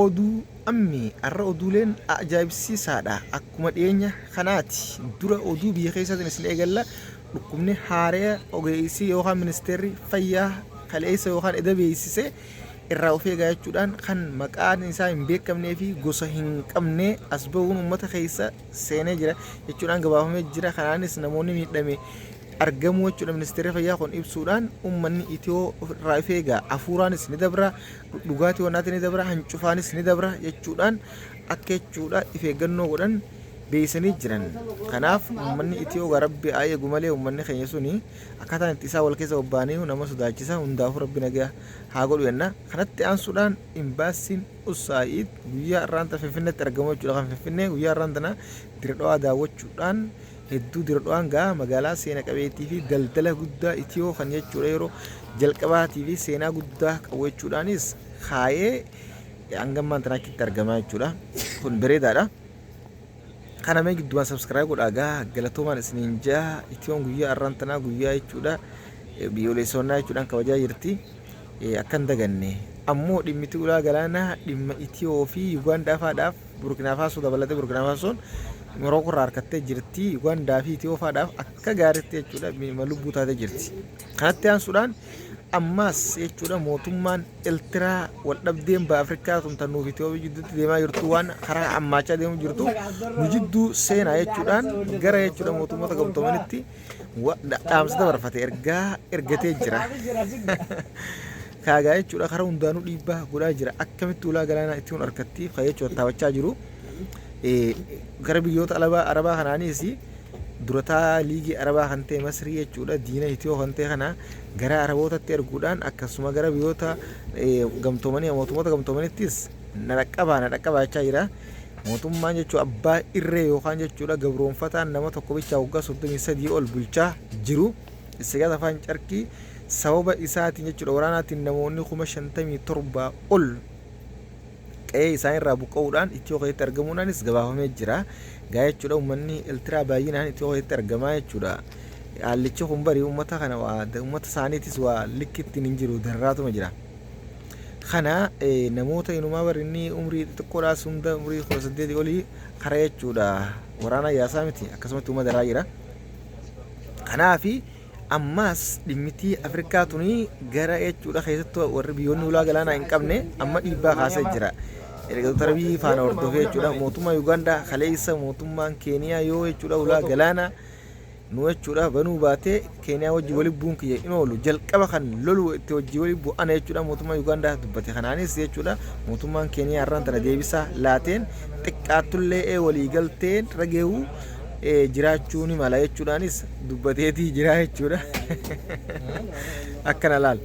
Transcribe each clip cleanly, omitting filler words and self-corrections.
oduu ammi arra oduuleen ajaa'ibsiisaadha akkuma dhiyeenya kanaati dura oduu biyya keessatti isin eegalla dhukkubni haaree ogeessi yookaan ministeerri fayyaa kaleessa yookaan edda beeksise irraa of eegaa jechuudhaan kan maqaan isaa hin beekamnee fi gosa hin qabne as ba'uun uummata keessa seenee jira jechuudhaan gabaafamee jira. Kanaanis namoonni miidhame argamu jechuudha. Ministeerri fayyaa kun ibsuudhaan uummanni Itiyoo irraa of eegaa hafuuraanis ni dabra dhugaatii wannaatiin ni dabra hancufaanis ni dabra jechuudhaan akka jechuudha of eeggannoo godhan beeksanii jiran. Kanaaf uummanni Itiyoo garabbi eegu malee uummanni keenya suni akkaataan itti isaa wal keessa bobbaanee nama sodaachisa. Hundaafuu rabbi nagaa haa godhu jenna. Kanatti aansuudhaan imbaasiin USAID guyyaa irraanta Finfinneetti argamu jechuudha. Kan Finfinnee guyyaa irraantana Dirredhawaa daawwachuudhaan hedduu Dirredhawaan gaa magaalaa seena qabeettii fi daldala guddaa Itiyoo kan jechuudha yeroo jalqabaatii fi seenaa guddaa qabu jechuudhaanis kaayee hangammaan tanaachitti argamaa jechuudha. Kun bareedaadha. Kana mee gidduudhaan subscribe godhaa gaa galatoomaan isiniin jaa. Itiyoon guyyaa arraantanaa guyyaa jechuudha biyyoolessonnaa jechuudhaan kabajaa jirti. Akkan daganne ammoo dhimmiti ulaa galaanaa dhimma Itiyoo fi Ugaandaa faadhaaf Burkina Faso dabalatee Burkina Fasoon Morocco irraa harkattee jirti. Ugaandaa fi Itiyoo faadhaaf akka gaariitti jechuudha lubbuu taatee jirti. Kanatti aansuudhaan ammas jechuudha mootummaan Eertiraa wal dhabdeen ba Afrikaa tumtannuuf Itiyoo jidduutti deemaa jirtu waan karaa ammaachaa deemu jirtu nu jidduu seenaa jechuudhaan gara jechuudha mootummoota gamtoomanitti dhaamsa dabarfate ergatee jira. Kaagaa jechuudha karaa hundaanuu dhiibbaa godhaa jira. Akkamitti ulaa galaanaa Itiyoon harkattiif jechuudha taphachaa jiru. Gara biyyoota arabaa kanaanis durataa liigii arabaa kan ta'e Masrii jechuudha diina Itiyoo kan ta'e kana gara arabootatti erguudhaan akkasuma gara biyyoota gamtoomanii mootummoota gamtoomanittis nadhaqqabaa jechaa jira. Mootummaan jechuudha abbaa irree yookaan jechuudha gabroonfataan nama tokko bichaa waggaa 33 ol bulchaa jiru. Siyaasa afaan carqii sababa isaatiin jechuudha waraanaatiin namoonni 57,000 ol qe'ee isaan irraa buqqa'uudhaan Itiyoo keessatti argamuudhaanis gabaafamee jira. Gaa jechuudha uummanni Eertiraa baay'inaan Itiyoo keessatti argamaa jechuudha. Haallichi kun barii uummata kana uummata isaaniitis waa likkitti hin jiru darraatuma jira. Kana namoota inumaa barinni umrii xixiqqoodhaas hunda umrii 18 olii karaa jechuudha waraana yaasaa miti akkasumatti uummata darraa jira. Kanaafi ammas dhimmitii Afrikaa tunii gara jechuudha keessatti warri biyyoonni ulaa galaanaa hin qabne amma dhiibbaa kaasee jira. Erga Abiy faana hordofee jechuudha mootummaa Ugaandaa kaleessa mootummaan Keeniyaa yoo jechuudha ulaa galaanaa nu jechuudha banuu baatee Keeniyaa wajji waliin bu'uun kiyya in oolu jalqaba kan lolu itti wajji waliin bu'an jechuudha mootummaa Ugaandaa dubbate. Kanaanis jechuudha mootummaan Keeniyaa irraan tana deebisaa laateen xiqqaattullee walii galteen rageewu jiraachuun mala jechuudhaanis dubbateetii jira jechuudha. Akkana laal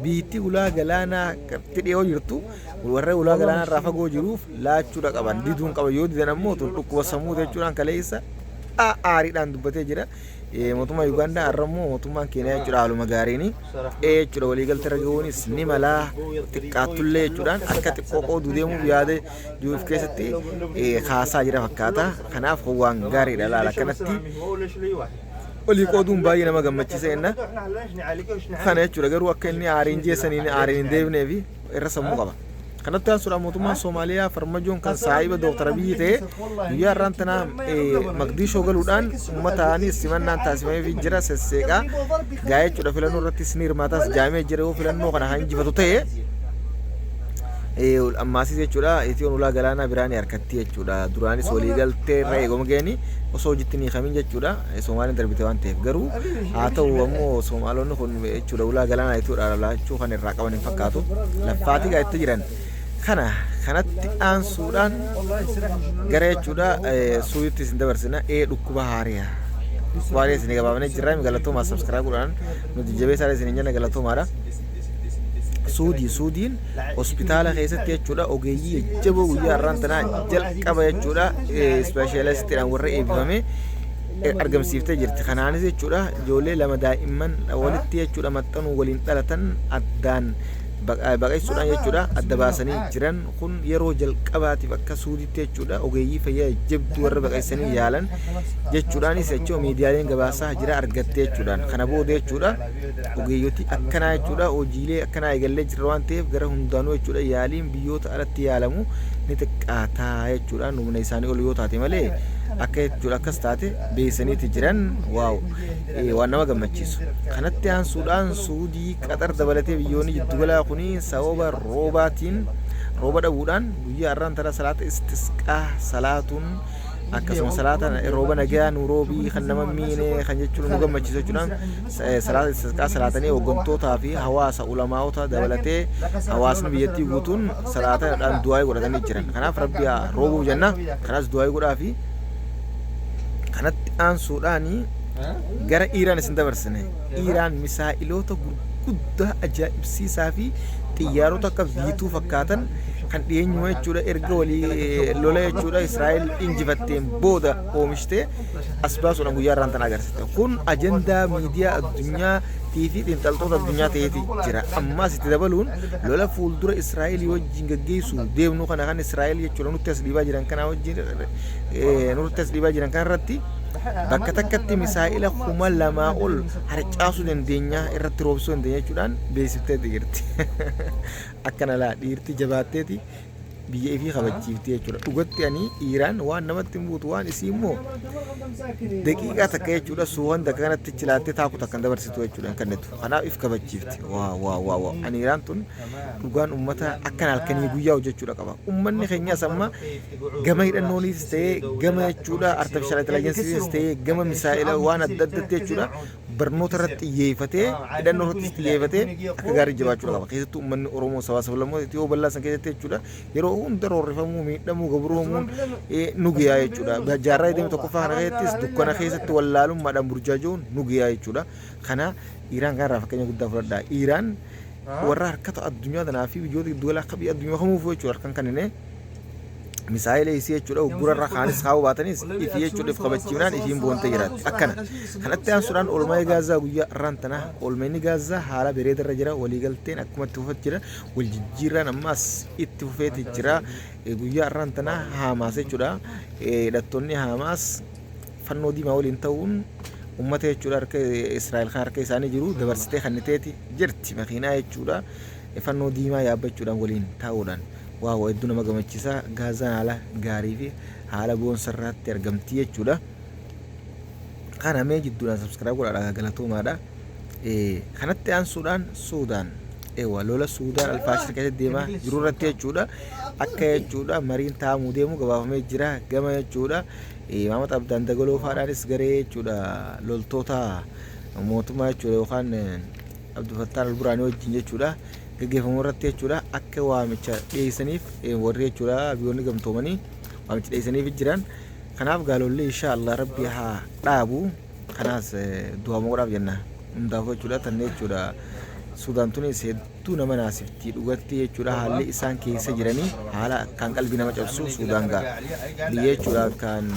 biitti ulaa galaanaa dhiyoo jirtu warra ulaa galaanaa irraa fagoo jiruuf laachuudha qaban diduun qaba yoo didan ammoo tun dhukkuba sammuu jechuudhaan kaleessa aariidhaan dubbatee jira. Mootummaa Ugaandaa har'ammoo mootummaan Keeniyaa jechuudha haaluma gaariini jechuudha waliigaltee raga'uunis ni malaa xiqqaattullee jechuudhaan akka xiqqoo qooduu deemuuf yaada jiruuf keessatti kaasaa jira fakkaata. Kanaaf waan gaariidha laala kanatti olii qooduun baay'ee nama gammachiisa jenna. Kana jechuudha garuu akka inni aariin jeessanii aariin hin deebineef irra sammuu qaba. Kanatti aansuudhaan mootummaan Soomaaliyaa farmajoon kan saahiba Dooktar Abiyyi ta'e guyyaa irraantanaa Maqdishoo galuudhaan uummataanis simannaan taasifamee jira sesseeqaa gaa jechuudha filannoo irrattis ni hirmaataas jaamee jira yoo filannoo kana kan injifatu ta'e ammaasis jechuudha Itiyoon ulaa galaanaa biraan harkatti jechuudha duraanis waliigaltee irra eegama geeni osoo hojiitti ni hiikamin jechuudha Soomaaliin darbite waan ta'eef garuu haa ta'u ammoo Soomaalonni kun jechuudha ulaa galaanaa Itiyoodhaa laachuu kan irraa qaban hin fakkaatu laffaatii gaa itti jiran. Kanatti aansuudhaan gara jechuudha suuyutti isin dabarsina dhukkuba haariyaa waa'ee isin gabaabnee jirra galatoomaa subscribe godhaan nuti jabeessaa isin jenna galatoomaadha. Suudiin hospitaala keessatti jechuudha ogeeyyii jajjaboo guyyaa irraantanaa jalqaba jechuudha ispeeshaalistiidhaan warra eebbifame argamsiiftee jirti. Kanaanis jechuudha ijoollee lama daa'imman walitti jechuudha maxxanuu waliin dhalatan addaan baqaisuudhaan jechuudha adda baasanii jiran kun yeroo jalqabaatiif akka suuditti jechuudha ogeeyyii fayyaa jabduu warra baqaisanii yaalan jechuudhaanis jechuudha miidiyaaleen gabaasaa jira argattee jechuudhaan kana booda jechuudha ogeeyyooti akkanaa jechuudha hojiilee akkanaa eegallee jira waan ta'eef gara hundaanuu jechuudha yaaliin biyyoota alatti yaalamu ni xiqqaataa jechuudha humna isaanii ol yoo taate malee akka jechuudha akkas taate beeksaniiti jiran waaw waan nama gammachiisu kanatti aansuudhaan suudii qaxar dabalatee biyyoonni jiddugalaa kuni sababa roobaatiin rooba dhabuudhaan guyyaa har'aan tara salaata istisqaa salaatuun akkasuma salaata rooba nagaa nuuroobii kan nama miine kan jechuun nu gammachiisu jechuudhaan salaata istisqaa salaatanii hooggantoota fi hawaasa ulamaa'ota dabalatee hawaasni biyyattii guutuun salaataadhaan du'aa godhatanii jiran kanaaf rabbi roobuu jenna kanaas du'aa godhaa fi kanatti aansuudhaani gara Iiraan isin dabarsine Iiraan misaa'iloota gurguddaa ajaa'ibsiisaa fi xiyyaarota akka viituu fakkaatan kan dhiyeenyuma jechuudha erga walii lola jechuudha Israa'el injifatteen booda oomishtee as baasuudhaan guyyaa irraan tan agarsiiste kun ajandaa miidiyaa addunyaa TV xiinxaltoota addunyaa ta'eeti jira ammaas itti dabaluun lola fuuldura Israa'el wajjin gaggeessu deemnu kana kan Israa'el jechuudha nutti as dhiibaa jiran kana wajjin nutti as dhiibaa jiran kanarratti bakka takkatti misaa'ila 2,000 ol harcaasuu dandeenya irratti roobsuu dandeenya jechuudhaan beeksifteetti jirti akkana laa dhiirti jabaatteeti biyya ifii kabachiifti jechuudha dhugatti ani Iiraan waan namatti muutu waan isii immoo daqiiqaa takka jechuudha suuwan dakka kanatti chilaattee taaku takkan dabarsitu jechuudha kennitu kanaaf if kabachiifti waa ani Iiraan tun dhugaan ummata akkan halkanii guyyaa hojjechuudha qaba ummanni keenyas amma gama hidhannoonis ta'ee gama jechuudha artificial intelligenceis ta'ee gama misaa'ila waan adda addaatti jechuudha barnoota irratti xiyyeeffatee hidhannoo irratti xiyyeeffatee akka gaarii jabaachuudha qaba keessattuu ummanni Oromoo sabaa sablammoota Itiyoo bal'aa san keessatti jechuudha yeroo hunda roorrifamuu miidhamuu gabroomuun nugiyaa jechuudha jaarraa deemu tokkoffaa kana keessattis dukkana keessatti wallaalummaadhaan burjaajoon nugiyaa jechuudha kana Iiraan kanarraa fakkeenya guddaa fudhadhaa Iiraan warra harkata addunyaa tanaa fi biyyoota giddugalaa akka biyya addunyaa kamuuf jechuudha harkan kanneen misaa'ila isii jechuudha gurarra kaanis kaa'uu baatanis ifii jechuudha if kabachiifnaan ifiin boontee jiraatti akkana kanatti aansuudhaan oolmaa gaazaa guyyaa irraan tanaa oolmeenni gaazaa haala bareedarra jira waliigalteen akkuma itti fufetti jira wal jijjiirraan ammaas itti fufeeti jira guyyaa irraan tanaa Haamaas jechuudha hidhattoonni Haamaas fannoo diimaa waliin ta'uun ummata jechuudha harka Israa'el kan harka isaanii jiru dabarsitee kanniteeti jirti makiinaa jechuudha fannoo diimaa yaabbachuudhaan waliin ta'uudhaan waaw hedduu nama gammachiisa gaazaan haala gaarii fi haala boonsarraatti argamti jechuudha kana mee jidduudhaan subscribe godhaa galatoomaadha kanatti aansuudhaan Suudaan lola Suudaan alfaashir keessatti deemaa jiru irratti jechuudha akka jechuudha mariin taa'amuu deemu gabaafamee jira gama jechuudha Maamad Abdaan Dagaloo faadhaanis garee jechuudha loltoota mootummaa jechuudha yookaan Abdul Fattah al-Buraanii wajjin jechuudha gaggeeffamuu irratti jechuudha akka waamicha dhiyeessaniif warri jechuudha biyyoonni gamtoomanii waamicha dhiyeessaniif jiran kanaaf gaalollee inshaallah rabbi haa dhaabu kanaas du'aa moodhaaf jenna hundaafuu jechuudha tanne jechuudha Suudaan tunis hedduu nama naasifti dhugatti jechuudha haalli isaan keessa jiranii haala kan qalbii nama cabsu Suudaan gaa biyya jechuudha kan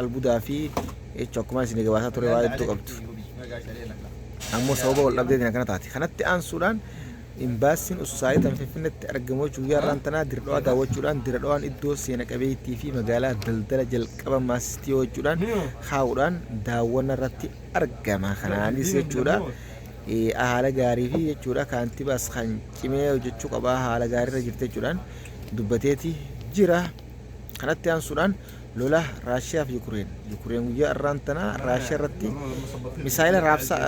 albuudaa fi jechuudha akkuma isin gabaasaa ture waa hedduu qabdu ammoo sababa wal dhabdeetiin akkana taate kanatti aansuudhaan imbaasiin Usaayitaan Finfinneetti argamu guyyaa irraan tanaa Dirdhawaa daawwachuudhaan Dirdhawaan iddoo seena qabeettii fi magaalaa daldala jalqaba maastii jechuudhaan kaa'uudhaan daawwanna irratti argama kanaanis jechuudha haala gaarii fi jechuudha kaantibaas kan cimee hojjechuu qabaa haala gaariirra jirte jechuudhaan dubbateeti jira kanatti aansuudhaan lola Raashiyaa fi Yukureen guyyaa irraan tanaa Raashiyaa irratti misaa'ila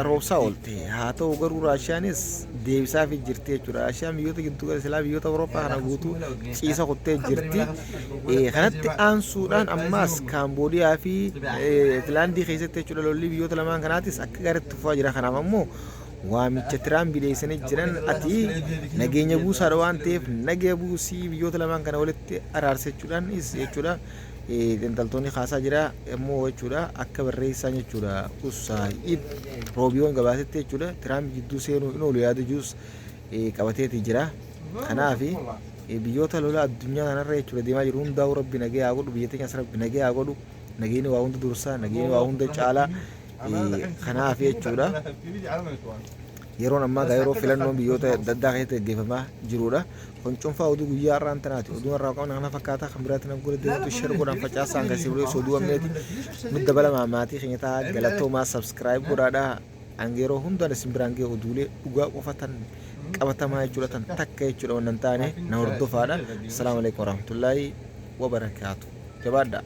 roobsaa oolte haa ta'u garuu Raashiyaanis deebisaa fi jirti jechuudha Raashiyaan biyyoota gidduu galeessaa biyyoota Awurooppaa kana guutuu ciisa qottee jirti kanatti aansuudhaan ammaas Kaamboodiyaa fi Fiinlaandii keessatti jechuudha lolli biyyoota lamaan kanaatis akka gaariitti fufaa jira kanaaf ammoo waamicha Tiraamp dhiyeessanii jiran ati nageenya buusaadha waan ta'eef nageenya buusii biyyoota lamaan kana walitti araarsachuudhaan jechuudha xiinxaltoonni kaasaa jira immoo jechuudha akka barreessan jechuudha Usaayid Roobiyoon gabaasetti jechuudha Tiraamp jidduu seenuu in oolu yaada juus qabateeti jira kanaaf biyyoota lola addunyaa kanarra jechuudha deemaa jiru hundaa'u rabbi nagee haa godhu biyya teenyas rabbi nagee haa godhu nageenyi waa hunda dursaa nageenyi waa hunda caalaa kanaaf jechuudha yeroon ammaa gaa yeroo filannoon biyyoota adda addaa keessatti gaggeeffamaa jirudha. Kun cuunfaa oduu guyyaa har'aan tanaati. Oduu har'aa qaban kana fakkaata kan biraatti nan godhe deemtu share godhaan facaasaan kan sibiiloo oduu amneeti. Nu dabalamaa maatii keenya ta'a galatoomaa subscribe godhaadha. Angeeroo hundaan isin biraan ga'e oduulee dhugaa qofatan qabatamaa jechuudha tan takka jechuudha wannan taane na hordofaadha. Assalaamu alaikum warahmatullaahi wabarakaatu. Jabaadha.